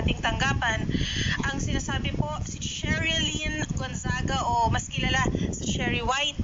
ating tanggapan. Ang sinasabi po, si Sherilyn Gonzaga o mas kilala sa Cherry White.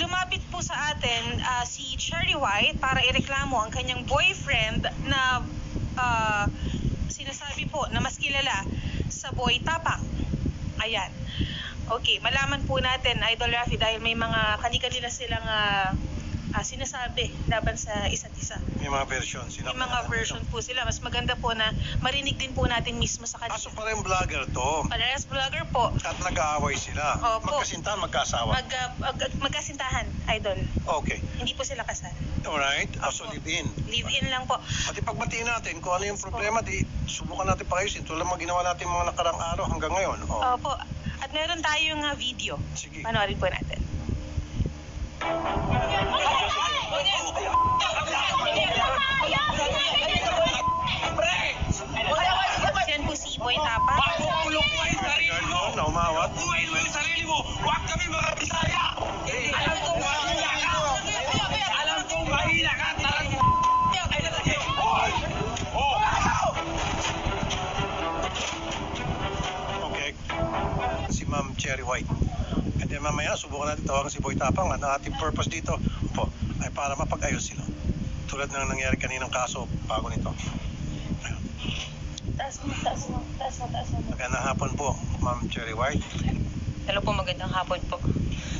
Lumapit po sa atin si Cherry White para ireklamo ang kanyang boyfriend na sinasabi po na mas kilala sa Boy Tapang. Ayan. Okay, malaman po natin, Idol Rafi, dahil may mga kani-kanila silang sinasabi laban sa isa't isa. May mga version sila. May mga version po sila. Mas maganda po na marinig din po natin mismo sa kanila. So parang vlogger to. Parehas vlogger po. At nag-aaway sila. Opo. Magkasintahan, magkasawa. Magkasintahan, Idol. Okay. Hindi po sila kasal. Alright. So live-in. Live-in lang po. At ipagbatiin natin kung ano yung problema, di subukan natin paayusin. Tulad mga ginawa natin mga nakarang araw hanggang ngayon. Opo. At meron tayong video. Sige. Panoorin po natin. Yan po si Boy Tapang. Pakukulong mo yung sarili mo! Na umawat. Buuin mo yung sarili mo! Huwag kami mga Bisaya! Alam kong mahina ka! Alam kong mahina ka! Tarang mo! Okay. Si Ma'am Cherry White. And then mamaya, subukan natin tawagan si Boy Tapang. Ang ating purpose dito po ay para mapag-ayos sila. Tulad ng nangyari kaninang kaso bago nito. Taas mo. Magandang hapon po, Ma'am Cherry White. Hello po, magandang hapon po.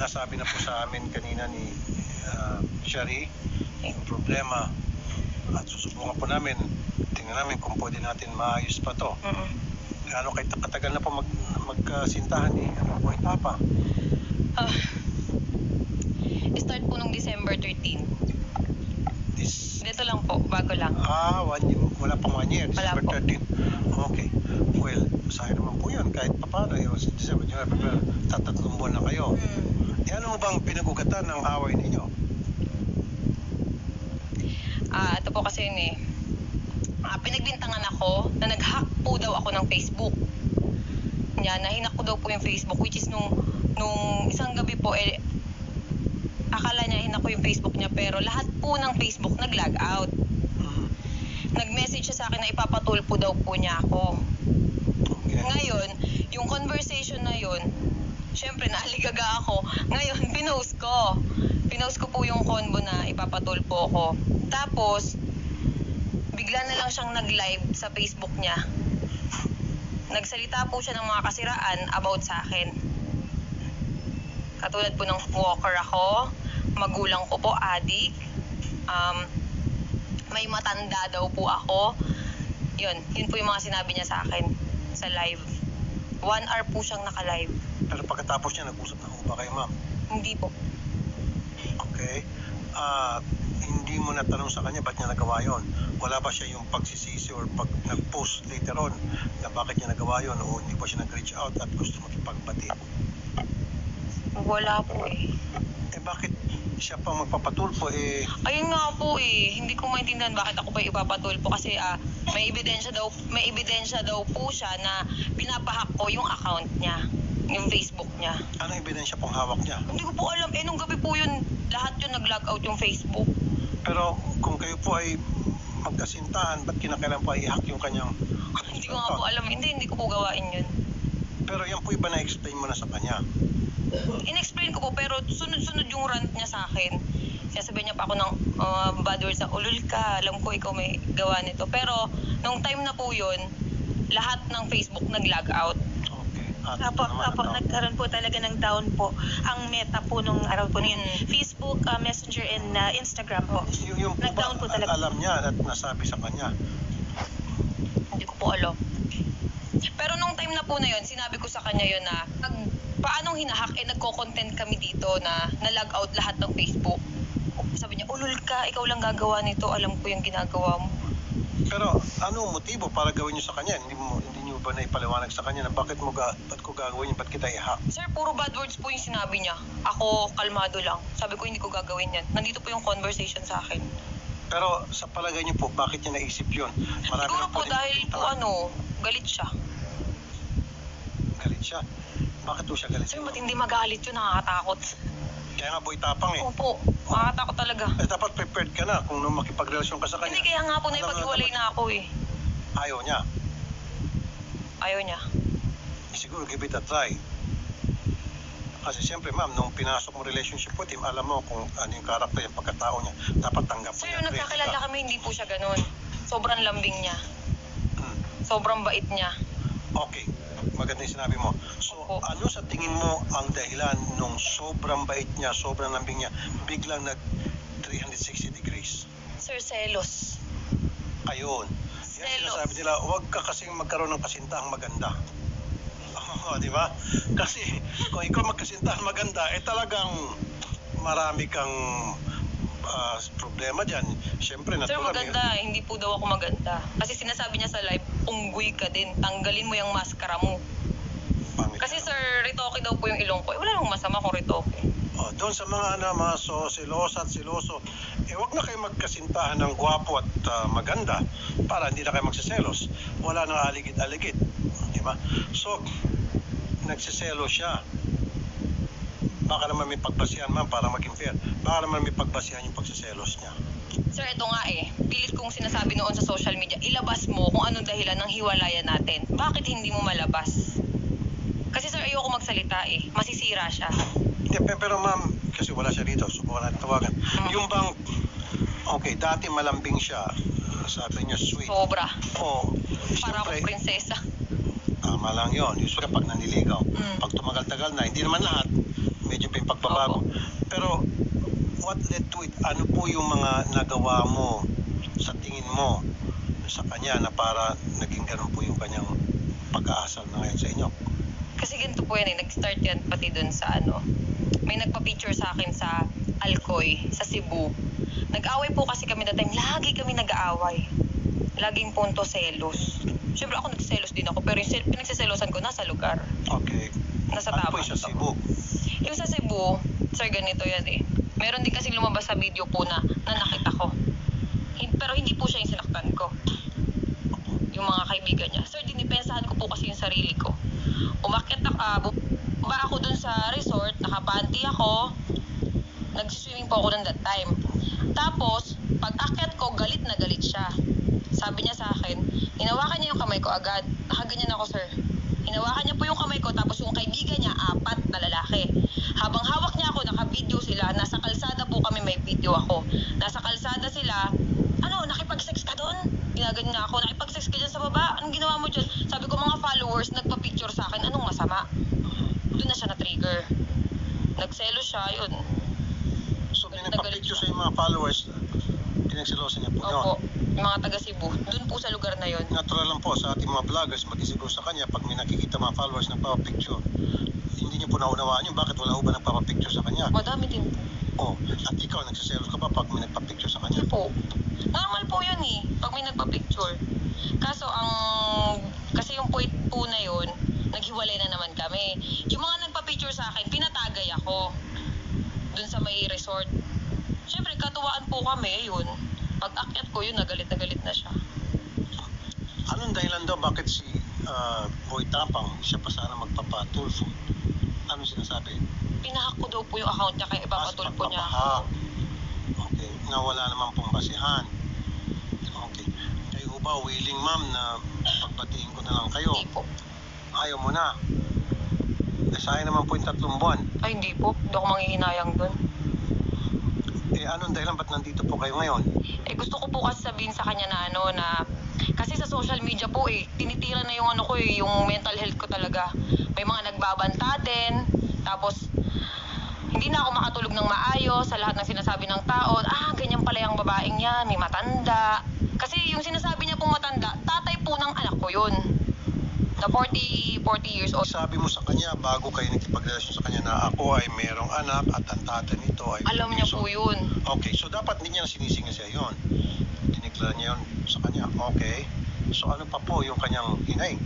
Nasabi na po sa amin kanina ni Cherry yung problema at susubukan po namin, tingnan namin kung pwede natin maayos pa to. Ano kahit katagal na po magkasintahan ni Boy Tapang? Start po nung December 13. Dito lang po, bago lang. 1 year, wala pang 1 year, Wala December po. 13. Okay. Well, sayang naman po yun. Kahit paano, sa December, tatatlong buwan na kayo. Ano bang pinagugatan ng away ninyo? Ito po kasi yun eh. Pinagbintangan ako na nag-hack po daw ako ng Facebook. Yan, nahinak ko daw po yung Facebook, which is nung isang gabi po, akala niya hinak ko yung Facebook niya, pero lahat po ng Facebook nag-log out. Nag-message siya sa akin na ipapatulpo daw po niya ako. Okay. Ngayon, yung conversation na yun, syempre naaligaga ako. Ngayon, pinost ko. Pinost ko po yung convo na ipapatulpo ko. Tapos, bigla na lang siyang nag-live sa Facebook niya. Nagsalita po siya ng mga kasiraan about sa akin. Katulad po ng walker ako, magulang ko po, adik. May matanda daw po ako. Yun po yung mga sinabi niya sa akin sa live. 1 hour po siyang naka-live. Pero pagkatapos niya, nag-usap na ho ba kayo, ma'am? Hindi po. Okay. Hindi mo natanong sa kanya ba't niya nagawa yun? Wala ba siya yung pagsisisi or pag nag-post later on na bakit niya nagawa yun o hindi pa siya nag-reach out at gusto makipagbati? Wala po eh. Bakit siya pa magpapatulpo Ayun nga po eh, hindi ko maintindihan bakit ako pa ipapatulpo kasi may ebidensya daw po siya na pinapahack ko yung account niya, yung Facebook niya. Anong ebidensya pong hawak niya? Hindi ko po alam, nung gabi po yun, lahat yun nag-log out yung Facebook. Pero kung kayo po ay magkasintahan, ba't kinakailan pa i-hack yung kanyang Hindi ko nga po alam, hindi ko po gawain yun. Pero yan po iba na-explain mo na sa kanya. In-explain ko po, pero sunod-sunod yung rant niya sa akin. Sinasabihan niya pa ako ng bad words na, ulul ka, alam ko ikaw may gawa nito. Pero, nung time na po yun, lahat ng Facebook nag-log out. Okay. Apo, nagkaroon po talaga ng down po ang meta po nung araw po niyan. Facebook, Messenger, and Instagram po. Yung po Nag-down po talaga. alam niya at nasabi sa kanya? Hindi ko po alam. Pero nung time na po na yun, sinabi ko sa kanya yun na, paanong hinahack, nagko-content kami dito na na-log out lahat ng Facebook. Sabi niya, ulul ka, ikaw lang gagawa nito, alam ko yung ginagawa mo. Pero ano motibo para gawin niyo sa kanya? Hindi niyo ba naipaliwanag sa kanya na ba't ko gagawin yun, ba't kita i-hack? Sir, puro bad words po yung sinabi niya. Ako, kalmado lang. Sabi ko, hindi ko gagawin yan. Nandito po yung conversation sa akin. Pero sa palagay niyo po, bakit niya naisip yun? Siguro po dahil po galit siya. Galit siya? Bakit po siya galit? Sir, matindi magalit yun, nakakatakot. Kaya nga Boy Tapang eh. Opo, nakakatakot talaga. Dapat prepared ka na kung nung makipagrelasyon ka sa kanya. Hindi, kaya nga po naipag-iwalay na ako eh. Ayaw niya. Ayaw niya. Siguro give it a try. Kasi siyempre ma'am, nung pinasok mo relationship with him, alam mo kung ano yung karakter, yung pagkatao niya. Dapat tanggap mo Sir, yan. nung nagkakilala kami, hindi po siya ganun. Sobrang lambing niya. Hmm. Sobrang bait niya. Okay, maganda yung sinabi mo. So, Opo. ano sa tingin mo ang dahilan nung sobrang bait niya, sobrang lambing niya, biglang nag 360 degrees? Sir, selos. Ayun. Yan Selos. sinasabi nila, huwag ka kasing magkaroon ng kasintahang maganda. Di ba? Kasi kung ikaw magkasintahan maganda, talagang marami kang problema dyan. Siyempre, Sir, natural. maganda. Hindi po daw ako maganda. Kasi sinasabi niya sa live, unggoy ka din. Tanggalin mo yung maskara mo. Kasi sir, ritoke daw po yung ilong ko. Wala namang masama kung ritoke. Doon sa mga mga silosa at siloso, wag na kayo magkasintahan ng gwapo at maganda para hindi na kayo magsiselos. Wala nang aligid-aligid. Di ba? So, nagsiselo siya. Baka naman may pagbasihan ma'am para maging fair. Baka naman may pagbasihan yung pagsiselos niya. Sir, ito nga pilit kong sinasabi noon sa social media, ilabas mo kung anong dahilan ng hiwalayan natin. Bakit hindi mo malabas? Kasi sir, ayoko magsalita masisira siya. Hindi, pero ma'am, kasi wala siya dito, subukan natin tawagan. Yung bang, okay, dati malambing siya, sabi niya sweet. Sobra. Oo. Para akong Siyempre, prinsesa. tama lang yun. Usually pag naniligaw, pag tumagal-tagal na, hindi naman lahat, medyo pa yung pagbabago. Opo. Pero, what led to it? Ano po yung mga nagawa mo sa tingin mo sa kanya na para naging ganun po yung kanyang pag-aasal na ngayon sa inyo? Kasi ganito po yan nag-start yan pati dun sa may nagpa-picture sa akin sa Alcoy, sa Cebu. Nag-away po kasi kami that time, lagi kami nag-aaway. Laging punto selos. Siyempre ako nagselos din ako, pero yung pinagsiselosan ko nasa lugar. Okay. Nasa Ano tama. po yung sa Cebu? Yung sa Cebu, sir, ganito yan Meron din kasi lumabas sa video po na nakita ko. Pero hindi po siya yung sinaktan ko. Yung mga kaibigan niya. Sir, dinipensahan ko po kasi yung sarili ko. Umakyat ako, ako dun sa resort, nakapanty ako, nagsiswimming po ako nun that time. Tapos, pag akyat ko, galit na galit siya. Sabi niya sa akin, hinawakan niya yung kamay ko agad. Nakaganyan ako, sir. Hinawakan niya po yung kamay ko, tapos yung kaibigan niya, 4 na lalaki. Habang hawak niya ako, naka-video sila, nasa kalsada po kami, may video ako. Nasa kalsada sila, nakipag-sex ka doon? Ginaganyan niya ako, nakipag-sex ka dyan sa baba? Anong ginawa mo dyan? Sabi ko, mga followers, nagpa-picture sa akin, anong masama? Doon na siya na-trigger. Nagselo siya, yun. So, may nagpa-picture sa yung mga followers, pinagsilosan niya po yun. Opo, yung mga taga Cebu, doon po sa lugar na yun. Natural lang po sa ating mga vloggers, mag-isip sa kanya pag may nakikita mga followers nagpapapicture. Hindi niyo po naunawaan yun, bakit wala ho ba nagpapapicture sa kanya? Madami din po. Oh, at ikaw, nagsiselos ka ba pag may nagpapicture sa kanya? Hindi po. Normal po yun pag may nagpa-picture. Kaso kasi yung point po na yun, naghiwalay na naman kami. Yung mga nagpa-picture sa akin, pinatagay ako dun sa may resort. Siyempre, katuwaan po kami, yun. Pag akyat ko yun, nagalit na siya. Anong dahilan daw bakit si Boy Tapang, siya pa sana magpapatulfo? Anong sinasabi? Pinahack ko daw po yung account niya kaya ipapatulpo niya ako. Okay, na wala naman pong basihan. Okay. Kayo ba willing ma'am na pagbatiin ko na lang kayo? Hindi po. Ayaw mo na. Sayang naman po yung 3 buwan. Ay, hindi po. Hindi ako manghihinayang dun. Anong dahilan ba't nandito po kayo ngayon? Gusto ko po kasi sabihin sa kanya na kasi sa social media po tinitira na yung yung mental health ko talaga. May mga nagbabanta din. Tapos, hindi na ako makatulog ng maayos sa lahat ng sinasabi ng tao. Ganyan pala yung babaeng yan, may matanda. Kasi yung sinasabi niya pong matanda, tatay po ng anak ko yun. Na 40 years old. Sabi mo sa kanya bago kayo nakipagrelasyon sa kanya na ako ay merong anak at ang tatay nito ay... Alam niya po yun. Okay, so dapat hindi niya sinisingil siya yun. Diniklara niya yun sa kanya. Okay. So ano pa po yung kanyang hinaing?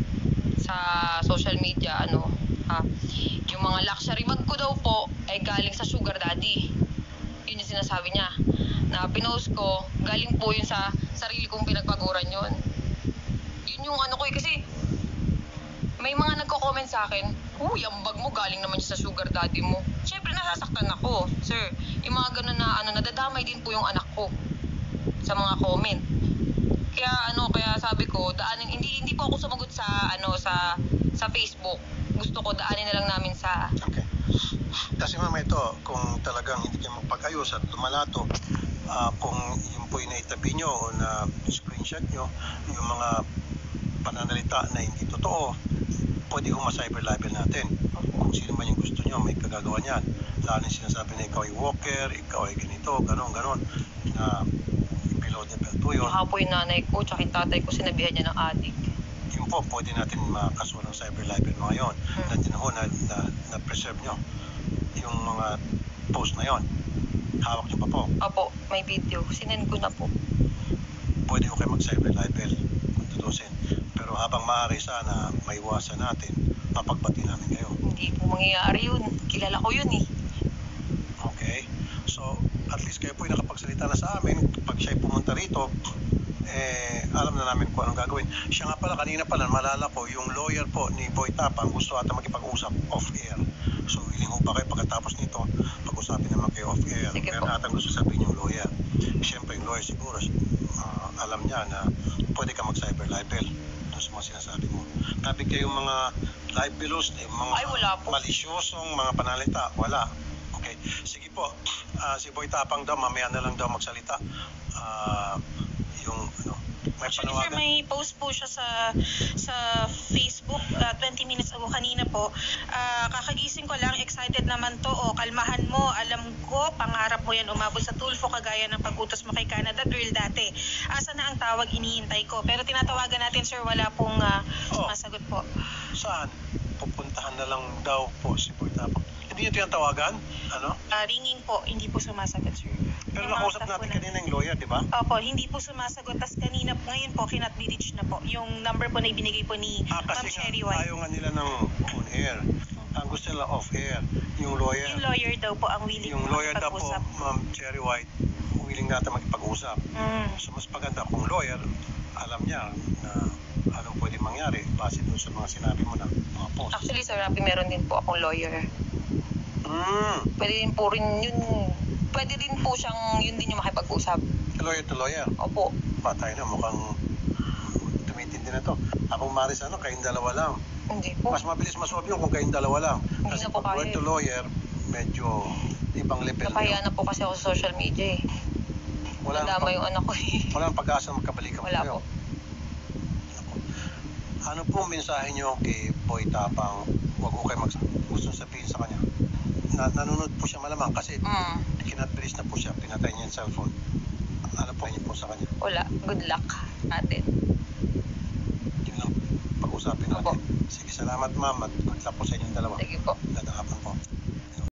Sa social media, yung mga luxury bag ko daw po ay galing sa sugar daddy. Yun yung sinasabi niya. Na pinost ko, galing po yun sa sarili kong pinagpaguran yun. Yun yung kasi may mga nagko-comment sa akin, ang bag mo galing naman siya sa sugar daddy mo. Siyempre nasasaktan ako, sir. Yung mga ganun na nadadamay din po yung anak ko sa mga comment. Kaya kaya sabi ko, hindi po ako sumagot sa sa Facebook. Gusto ko daanin na lang namin sa... Okay. Kasi ma'am, ito, kung talagang hindi kayo magpag-ayos at lumalato, kung yun po yung naitabi nyo o na screenshot nyo, yung mga pananalita na hindi totoo, pwede ho ma-cyber libel natin. Kung sino man yung gusto nyo, may kagagawa niyan. Lalo yung sinasabi na ikaw ay walker, ikaw ay ganito, ganon, na below the belt po yun. Baka po yung nanay ko, tsaka yung tatay ko, sinabihan niya ng adik. Yun po, pwede natin makasuha ng cyber libel mga yun. Nandiyan ho na preserve nyo yung mga post na yon. Hawak nyo pa po. Opo, may video. Sinend ko na po. Pwede ho kayo mag-cyber libel kung tutusin. Pero habang maaari sana maiwasan natin, papagbati namin kayo. Hindi po mangyayari yun. Kilala ko yun eh. Okay? So, at least kayo po yung nakapagsalita na sa amin. Pag siya'y pumunta rito, alam na namin kung anong gagawin. Siya nga pala, kanina pala, malala ko, yung lawyer po ni Boy Tapang gusto ata makipag-usap off-air. So, willing ho ba kayo pagkatapos nito, pag-usapin naman kayo off-air. Sige Pero po. atang gusto sabihin yung lawyer. Siyempre, yung lawyer siguro, alam niya na pwede ka mag-cyber libel doon sa mga sinasabi mo. Tabi kayong mga libelous, mga Ay, wala po. malisyosong mga panalita. Wala. Okay. Sige po. Si Boy Tapang daw, mamaya na lang daw magsalita. Yung, may Actually, sir, panawagan. may post po siya sa Facebook 20 minutes ago kanina po. Kakagising ko lang, excited naman to. Kalmahan mo, alam ko, pangarap mo yan umabot sa Tulfo kagaya ng pag-utos mo kay Canada Girl dati. Asa na ang tawag, inihintay ko. Pero tinatawagan natin, sir, wala pong masagot po. Saan? Pupuntahan na lang daw po si Boy Tapang. Hindi niyo tinatawagan? Ano? Ringing po, hindi po sumasagot, sir. Pero Yung mga nakausap staff po natin na- kanina yung lawyer, di ba? Opo, hindi po sumasagot. Tapos kanina, ngayon po, cannot be reached na po. Yung number po na ibinigay po ni Ma'am Kasi Sherry nga, White. ayaw nga nila ng on-air. Ang gusto nila off-air. Yung lawyer. Yung lawyer daw po ang willing Yung lawyer daw po, makipag-usap. Ma'am Cherry White, willing natin makipag-usap. Mm. So mas maganda kung lawyer, alam niya na anong pwede mangyari base doon sa mga sinabi mo na mga post. Actually, Sir Rapi, meron din po akong lawyer. Pwede din po rin yun. Pwede din po siyang yun din yung makipag-usap. Lawyer to lawyer. Opo. Patay na, mukhang tumitindi na to. Ako Maris, kayong dalawa lang. Hindi po. Mas mabilis masolve yun kung kayong dalawa lang. Hindi Kasi na po pag kaya lawyer to eh. lawyer, medyo ibang level na Napahiya yun. na po kasi ako sa social media eh. Nadama yung anak ko eh. Wala nang pag-asa na magkabalikan Wala kayo. po. Ano pong mensahe nyo kay Boy Tapang? Huwag ko kayo gusto sabihin sa kanya. Nanonood po siya malamang kasi kinatbilis na po siya, pinatay niya yung cellphone. Ano po niyo po sa kanya? Wala. Good luck natin. Yun lang pag-usapin natin. Opo. Sige, salamat ma'am at good luck po sa inyong dalawa. Sige po.